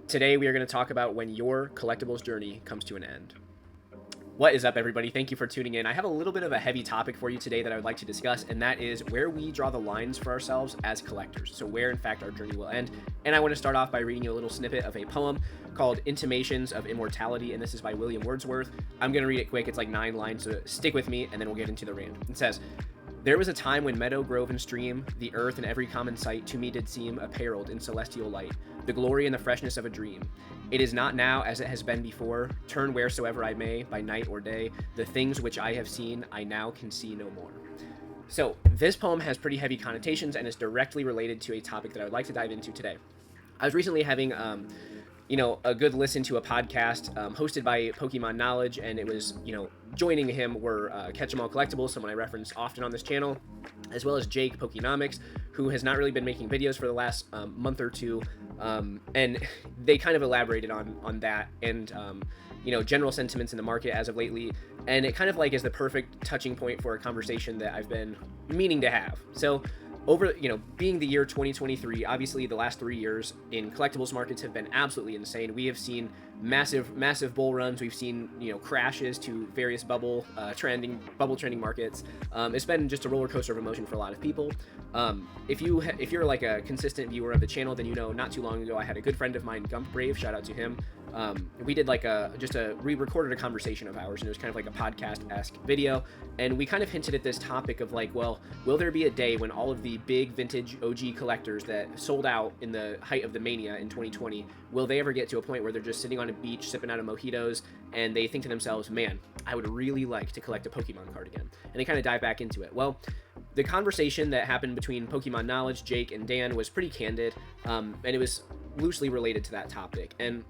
Today we are going to talk about when your collectibles journey comes to an end. What is up, everybody? Thank you for tuning in. I have a little bit of a heavy topic for you today that I would like to discuss, and that is where we draw the lines for ourselves as collectors. So where, in fact, our journey will end. And I want to start off by reading you a little snippet of a poem called Intimations of Immortality, and this is by William Wordsworth. I'm going to read it quick. It's like 9 lines, so stick with me, and then we'll get into the rant. It says, "There was a time when meadow, grove, and stream, the earth and every common sight, to me did seem apparelled in celestial light, the glory and the freshness of a dream. It is not now as it has been before. Turn wheresoever I may, by night or day, the things which I have seen, I now can see no more." So this poem has pretty heavy connotations and is directly related to a topic that I would like to dive into today. I was recently having a good listen to a podcast hosted by Pokemon Knowledge, and it was, joining him were Catch 'em All Collectibles, someone I reference often on this channel, as well as Jake Pokenomics, who has not really been making videos for the last month or two, and they kind of elaborated on that and general sentiments in the market as of lately, and it kind of like is the perfect touching point for a conversation that I've been meaning to have. So over, being the year 2023, obviously the last 3 years in collectibles markets have been absolutely insane. We have seen massive bull runs. We've seen, crashes to various bubble trending markets. It's been just a roller coaster of emotion for a lot of people. If you're like a consistent viewer of the channel, then not too long ago I had a good friend of mine, Gump Brave, shout out to him. We did we recorded a conversation of ours, and it was kind of like a podcast-esque video, and we kind of hinted at this topic of like, well, will there be a day when all of the big vintage OG collectors that sold out in the height of the mania in 2020, will they ever get to a point where they're just sitting on a beach sipping out of mojitos and they think to themselves, man, I would really like to collect a Pokemon card again? And they kind of dive back into it. Well, the conversation that happened between Pokemon Knowledge, Jake, and Dan was pretty candid, and it was loosely related to that topic. And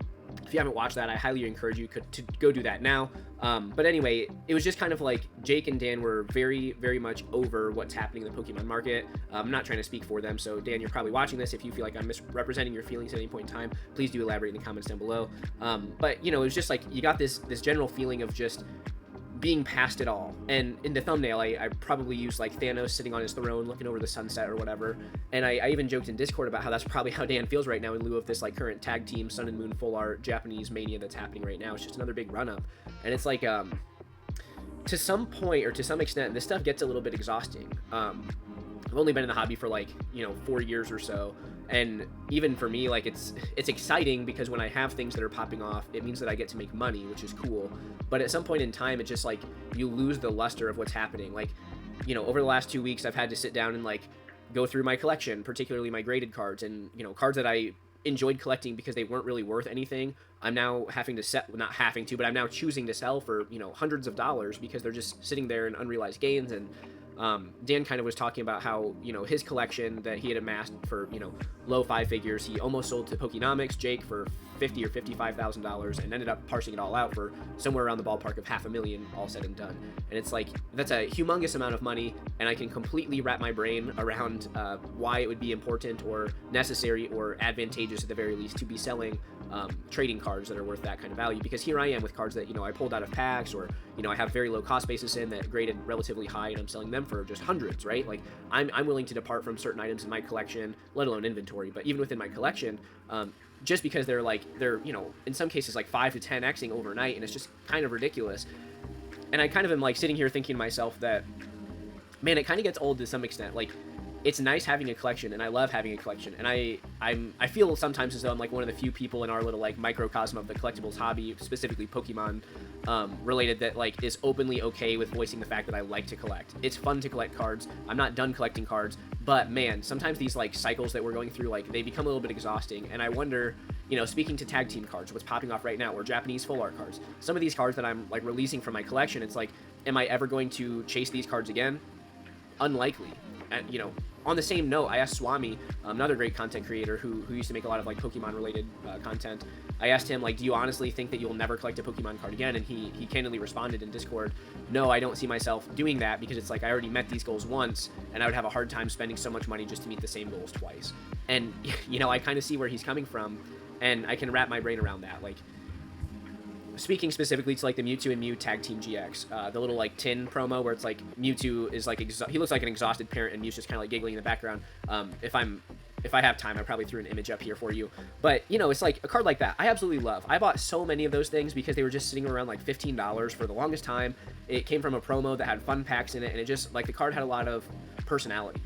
if you haven't watched that, I highly encourage you to go do that now. But anyway, it was just kind of like Jake and Dan were very, very much over what's happening in the Pokemon market. I'm not trying to speak for them, so Dan, you're probably watching this. If you feel like I'm misrepresenting your feelings at any point in time, please do elaborate in the comments down below. But it was just like you got this general feeling of just being past it all. And in the thumbnail, I probably used like Thanos sitting on his throne looking over the sunset or whatever, and I even joked in Discord about how that's probably how Dan feels right now in lieu of this like current tag team Sun and Moon full art Japanese mania that's happening right now. It's just another big run up, and it's like to some point or to some extent this stuff gets a little bit exhausting. I've only been in the hobby for 4 years or so, and even for me, like it's exciting because when I have things that are popping off, it means that I get to make money, which is cool. But at some point in time, it's just like you lose the luster of what's happening. Like, over the last 2 weeks, I've had to sit down and like go through my collection, particularly my graded cards, and cards that I enjoyed collecting because they weren't really worth anything. I'm now having to but I'm now choosing to sell for hundreds of dollars because they're just sitting there in unrealized gains. And Dan kind of was talking about how, his collection that he had amassed for, low 5 figures, he almost sold to Pokenomics, Jake, for $50,000 or $55,000, and ended up parsing it all out for somewhere around the ballpark of $500,000, all said and done. And it's like, that's a humongous amount of money, and I can completely wrap my brain around why it would be important or necessary or advantageous at the very least to be selling trading cards that are worth that kind of value, because here I am with cards that I pulled out of packs, or I have very low cost basis in that graded relatively high, and I'm selling them for just hundreds, right? Like I'm willing to depart from certain items in my collection, let alone inventory, but even within my collection, just because they're in some cases like 5 to 10xing overnight, and it's just kind of ridiculous. And I kind of am like sitting here thinking to myself that, man, it kind of gets old to some extent. Like, it's nice having a collection, and I love having a collection, and I feel sometimes as though I'm like one of the few people in our little like microcosm of the collectibles hobby, specifically Pokemon related, that like is openly okay with voicing the fact that I like to collect. It's fun to collect cards. I'm not done collecting cards, but man, sometimes these like cycles that we're going through, like they become a little bit exhausting. And I wonder, speaking to tag team cards, what's popping off right now, or Japanese full art cards, some of these cards that I'm like releasing from my collection, it's like, am I ever going to chase these cards again? Unlikely. And on the same note, I asked Swami, another great content creator who used to make a lot of like Pokemon related content. I asked him, like, do you honestly think that you'll never collect a Pokemon card again? And he candidly responded in Discord, no, I don't see myself doing that, because it's like I already met these goals once, and I would have a hard time spending so much money just to meet the same goals twice. And I kind of see where he's coming from, and I can wrap my brain around that. Like, speaking specifically to like the Mewtwo and Mew Tag Team GX, the little like tin promo where it's like Mewtwo is like he looks like an exhausted parent and Mew's just kind of like giggling in the background. If I'm if I have time, I probably threw an image up here for you. But, you know, it's like a card like that I absolutely love. I bought so many of those things because they were just sitting around like $15 for the longest time. It came from a promo that had fun packs in it, and it just, like, the card had a lot of personality.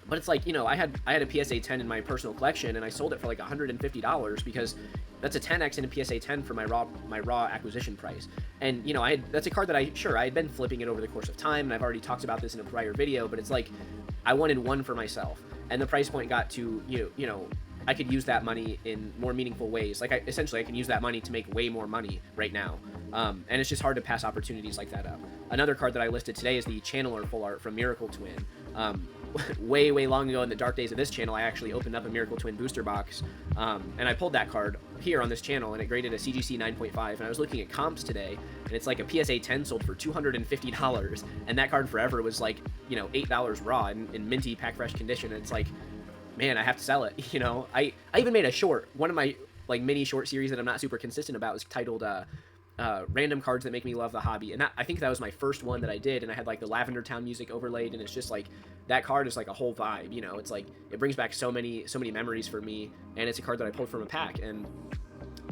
But it's like, you know, I had a PSA 10 in my personal collection, and I sold it for like $150 because that's a 10x in a PSA 10 for my raw acquisition price. And, you know, that's a card that I had been flipping it over the course of time, and I've already talked about this in a prior video, but it's like I wanted one for myself, and the price point got to, you know, I could use that money in more meaningful ways. Like, essentially I can use that money to make way more money right now. And it's just hard to pass opportunities like that up. Another card that I listed today is the Channeler Full Art from Miracle Twin. Way long ago in the dark days of this channel, I actually opened up a Miracle Twin booster box, and I pulled that card here on this channel, and it graded a CGC 9.5, and I was looking at comps today, and it's like a PSA 10 sold for $250, and that card forever was like, you know, $8 raw in minty pack fresh condition, and it's like, man, I have to sell it. You know, I even made a short, one of my like mini short series that I'm not super consistent about was titled random cards that make me love the hobby, and I think that was my first one that I did, and I had like the Lavender Town music overlaid, and it's just like that card is like a whole vibe, you know. It's like it brings back so many memories for me, and it's a card that I pulled from a pack, and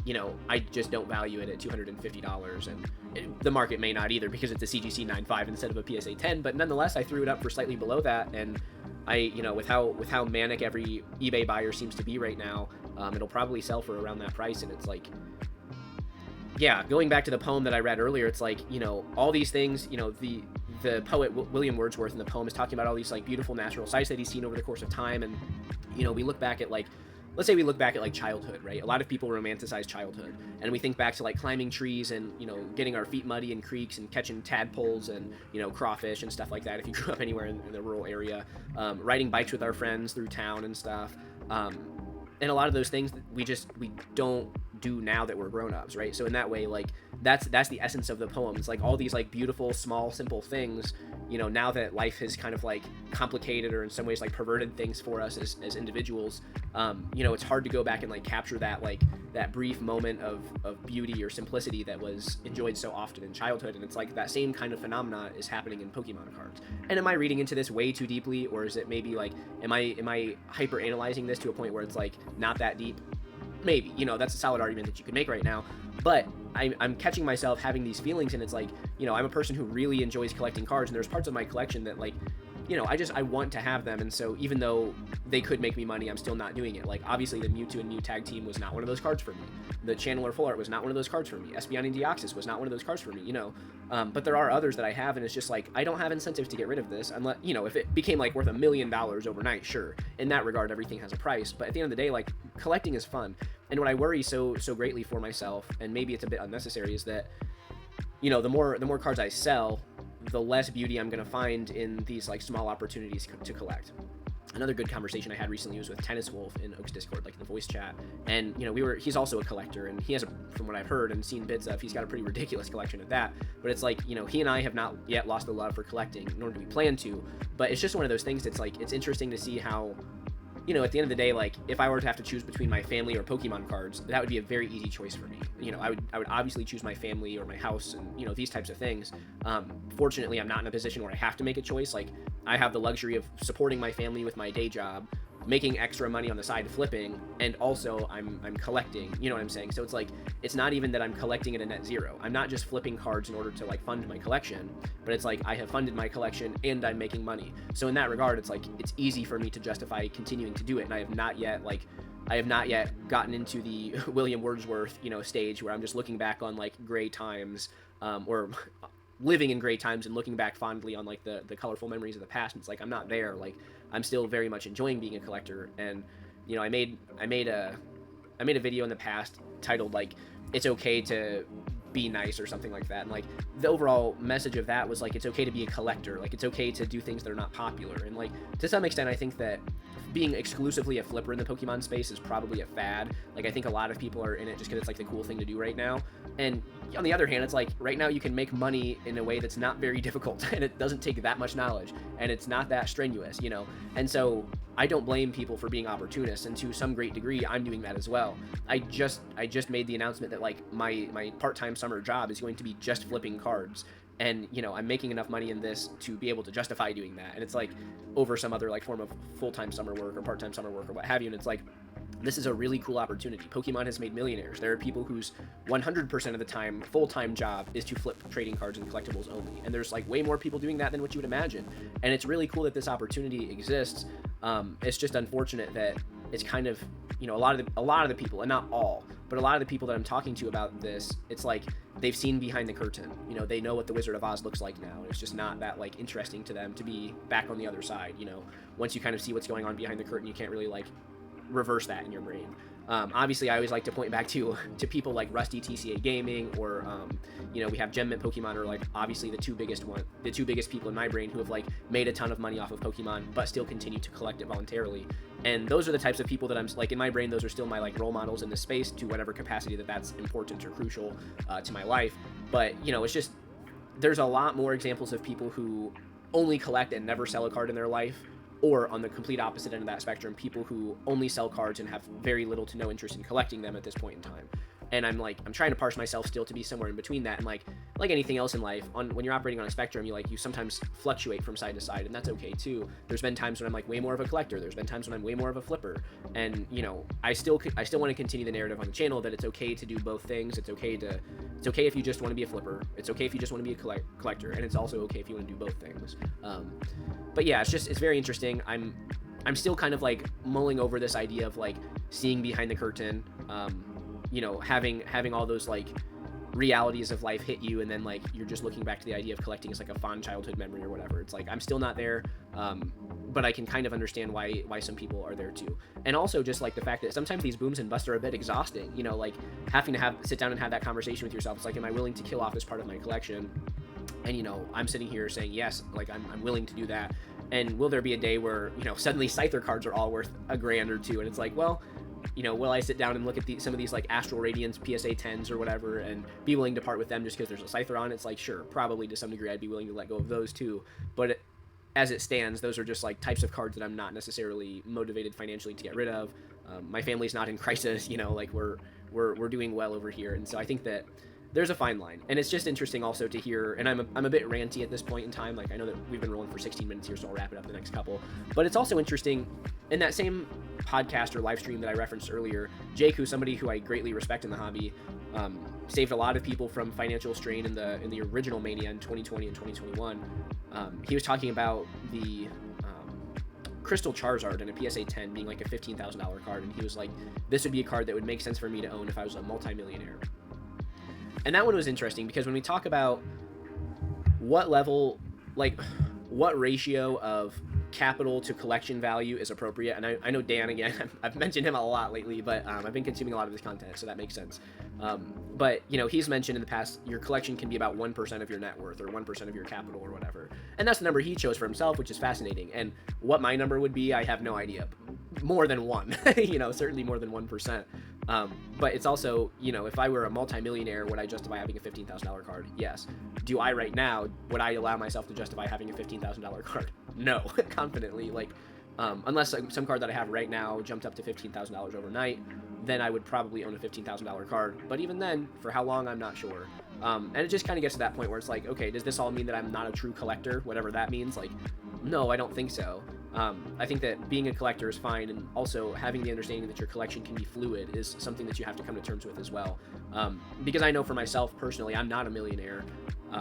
you know, I just don't value it at $250, and the market may not either because it's a CGC 9.5 instead of a PSA 10, but nonetheless I threw it up for slightly below that, and you know, with how manic every eBay buyer seems to be right now, it'll probably sell for around that price. And it's like, yeah, going back to the poem that I read earlier, it's like, you know, all these things, you know, the poet William Wordsworth in the poem is talking about all these like beautiful natural sights that he's seen over the course of time, and you know, we look back at like, let's say we look back at like childhood, right? A lot of people romanticize childhood, and we think back to like climbing trees and, you know, getting our feet muddy in creeks and catching tadpoles and, you know, crawfish and stuff like that if you grew up anywhere in the rural area, riding bikes with our friends through town and stuff, and a lot of those things we don't do now that we're grown-ups, right? So in that way, like that's the essence of the poem. It's like all these like beautiful, small, simple things, you know, now that life has kind of like complicated or in some ways like perverted things for us as individuals, you know, it's hard to go back and like capture that, like that brief moment of beauty or simplicity that was enjoyed so often in childhood. And it's like that same kind of phenomena is happening in Pokemon cards. And am I reading into this way too deeply, or is it maybe like, am I hyper analyzing this to a point where it's like not that deep? Maybe, you know, that's a solid argument that you could make right now, but I'm catching myself having these feelings, and it's like, you know, I'm a person who really enjoys collecting cards, and there's parts of my collection that, like, you know, I want to have them, and so even though they could make me money, I'm still not doing it. Like, obviously the Mewtwo and Mew tag team was not one of those cards for me. The Channeler Full Art was not one of those cards for me. Espeon and Deoxys was not one of those cards for me, you know. But there are others that I have, and it's just like, I don't have incentives to get rid of this unless, you know, if it became like worth $1 million overnight, sure. In that regard, everything has a price, but at the end of the day, like, collecting is fun. And what I worry so greatly for myself, and maybe it's a bit unnecessary, is that, you know, the more cards I sell, the less beauty I'm going to find in these like small opportunities to collect. Another good conversation I had recently was with Tennis Wolf in Oak's Discord, like in the voice chat. And, you know, he's also a collector, and he has from what I've heard and seen bits of, he's got a pretty ridiculous collection at that. But it's like, you know, he and I have not yet lost the love for collecting, nor do we plan to. But it's just one of those things that's like, it's interesting to see how, you know, at the end of the day, like, if I were to have to choose between my family or Pokemon cards, that would be a very easy choice for me. You know, I would obviously choose my family or my house and, you know, these types of things. Fortunately, I'm not in a position where I have to make a choice. Like, I have the luxury of supporting my family with my day job, making extra money on the side flipping, and also I'm collecting, you know what I'm saying? So it's like, it's not even that I'm collecting at a net zero. I'm not just flipping cards in order to like fund my collection, but it's like I have funded my collection and I'm making money. So in that regard, it's like, it's easy for me to justify continuing to do it. And I have not yet gotten into the William Wordsworth, you know, stage where I'm just looking back on like gray times, or living in great times and looking back fondly on like the colorful memories of the past. And it's like, I'm not there. Like, I'm still very much enjoying being a collector. And, you know, I made a video in the past titled like, it's okay to be nice or something like that. And like, the overall message of that was like, it's okay to be a collector. Like, it's okay to do things that are not popular. And like, to some extent, I think that being exclusively a flipper in the Pokemon space is probably a fad. Like, I think a lot of people are in it just because it's like the cool thing to do right now. And on the other hand, it's like, right now you can make money in a way that's not very difficult, and it doesn't take that much knowledge, and it's not that strenuous, you know? And so I don't blame people for being opportunists, and to some great degree, I'm doing that as well. I just made the announcement that like my part-time summer job is going to be just flipping cards. and I'm making enough money in this to be able to justify doing that, and it's like over some other like form of full-time summer work or part-time summer work or what have you. And it's like, this is a really cool opportunity. Pokemon has made millionaires. There are people whose 100% of the time full-time job is to flip trading cards and collectibles only, and there's like way more people doing that than what you would imagine. And it's really cool that this opportunity exists. It's just unfortunate that it's kind of, a lot of the people, and not all, but a lot of the people that I'm talking to about this, it's like they've seen behind the curtain. They know what the Wizard of Oz looks like now, and it's just not that like interesting to them to be back on the other side. Once you kind of see what's going on behind the curtain, you can't really like reverse that in your brain. Obviously, I always like to point back to people like Rusty TCA Gaming, or we have Gem Mint Pokemon, or like obviously the two biggest people in my brain who have like made a ton of money off of Pokemon but still continue to collect it voluntarily. And those are the types of people that I'm like, in my brain, those are still my like role models in this space, to whatever capacity that's important or crucial to my life. But it's just, there's a lot more examples of people who only collect and never sell a card in their life, or on the complete opposite end of that spectrum, people who only sell cards and have very little to no interest in collecting them at this point in time. And I'm trying to parse myself still to be somewhere in between that. And like anything else in life, when you're operating on a spectrum, you sometimes fluctuate from side to side, and that's okay too. There's been times when I'm like way more of a collector. There's been times when I'm way more of a flipper. And I still want to continue the narrative on the channel that it's okay to do both things. It's okay if you just want to be a flipper. It's okay if you just want to be a collector, and it's also okay if you want to do both things. But yeah, it's very interesting. I'm still kind of like mulling over this idea of like seeing behind the curtain. Having all those like realities of life hit you, and then like you're just looking back to the idea of collecting as like a fond childhood memory or whatever. It's like I'm still not there, but I can kind of understand why some people are there too. And also just like the fact that sometimes these booms and busts are a bit exhausting, like having to sit down and have that conversation with yourself. It's like, am I willing to kill off this part of my collection? And I'm sitting here saying yes, like I'm willing to do that. And will there be a day where suddenly Scyther cards are all worth $1,000 or $2,000, and it's like, well, will I sit down and look at some of these like Astral Radiance PSA 10s or whatever and be willing to part with them just because there's a Scyther on? It's like, sure, probably to some degree I'd be willing to let go of those too. But as it stands, those are just like types of cards that I'm not necessarily motivated financially to get rid of. My family's not in crisis, like we're doing well over here. And so I think that there's a fine line. And it's just interesting also to hear, and I'm a bit ranty at this point in time. Like, I know that we've been rolling for 16 minutes here, so I'll wrap it up in the next couple. But it's also interesting, in that same podcast or live stream that I referenced earlier, Jake, who's somebody who I greatly respect in the hobby, saved a lot of people from financial strain in the original Mania in 2020 and 2021. He was talking about the Crystal Charizard in a PSA 10 being like a $15,000 card, and he was like, this would be a card that would make sense for me to own if I was a multimillionaire. And that one was interesting because when we talk about what level, like what ratio of capital to collection value is appropriate, and I know Dan, again, I've mentioned him a lot lately, but I've been consuming a lot of his content, so that makes sense. But he's mentioned in the past, your collection can be about 1% of your net worth or 1% of your capital or whatever, and that's the number he chose for himself, which is fascinating. And what my number would be, I have no idea. More than 1, certainly more than 1%. But it's also, if I were a multimillionaire, would I justify having a $15,000 card? Yes. Do I right now, would I allow myself to justify having a $15,000 card? No, confidently. Like, unless some card that I have right now jumped up to $15,000 overnight, then I would probably own a $15,000 card. But even then, for how long, I'm not sure. And it just kind of gets to that point where it's like, okay, does this all mean that I'm not a true collector, whatever that means? Like, no, I don't think so. I think that being a collector is fine, and also having the understanding that your collection can be fluid is something that you have to come to terms with as well. Because I know for myself personally, I'm not a millionaire.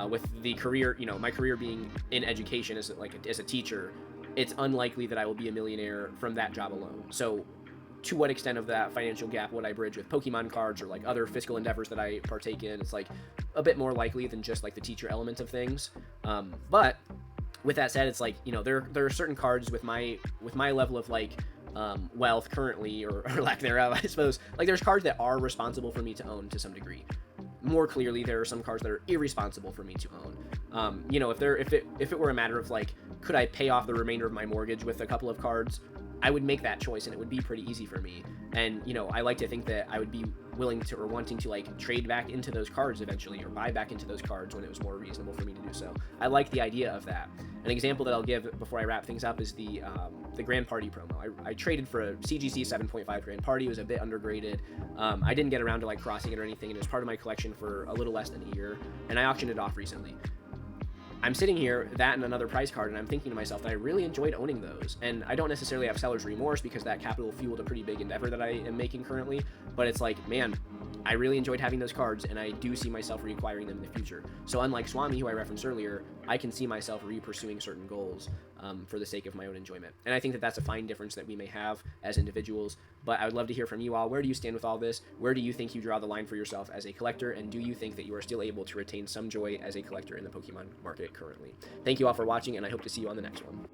With the career, my career being in education as a teacher, it's unlikely that I will be a millionaire from that job alone. So to what extent of that financial gap would I bridge with Pokemon cards or like other fiscal endeavors that I partake in? It's like a bit more likely than just like the teacher element of things. But with that said, it's like, there are certain cards with my level of like wealth currently, or lack thereof, I suppose. Like, there's cards that are responsible for me to own to some degree. More clearly, there are some cards that are irresponsible for me to own. If it were a matter of like, could I pay off the remainder of my mortgage with a couple of cards, I would make that choice, and it would be pretty easy for me. And I like to think that I would be willing to, or wanting to, like trade back into those cards eventually, or buy back into those cards when it was more reasonable for me to do so. I like the idea of that. An example that I'll give before I wrap things up is the Grand Party promo. I traded for a CGC 7.5 Grand Party. It was a bit undergraded. I didn't get around to like crossing it or anything, and it was part of my collection for a little less than a year, and I auctioned it off recently. I'm sitting here, that and another prize card, and I'm thinking to myself that I really enjoyed owning those. And I don't necessarily have seller's remorse because that capital fueled a pretty big endeavor that I am making currently. But it's like, man, I really enjoyed having those cards, and I do see myself reacquiring them in the future. So unlike Swami, who I referenced earlier, I can see myself re-pursuing certain goals for the sake of my own enjoyment. And I think that that's a fine difference that we may have as individuals. But I would love to hear from you all. Where do you stand with all this? Where do you think you draw the line for yourself as a collector? And do you think that you are still able to retain some joy as a collector in the Pokemon market currently? Thank you all for watching, and I hope to see you on the next one.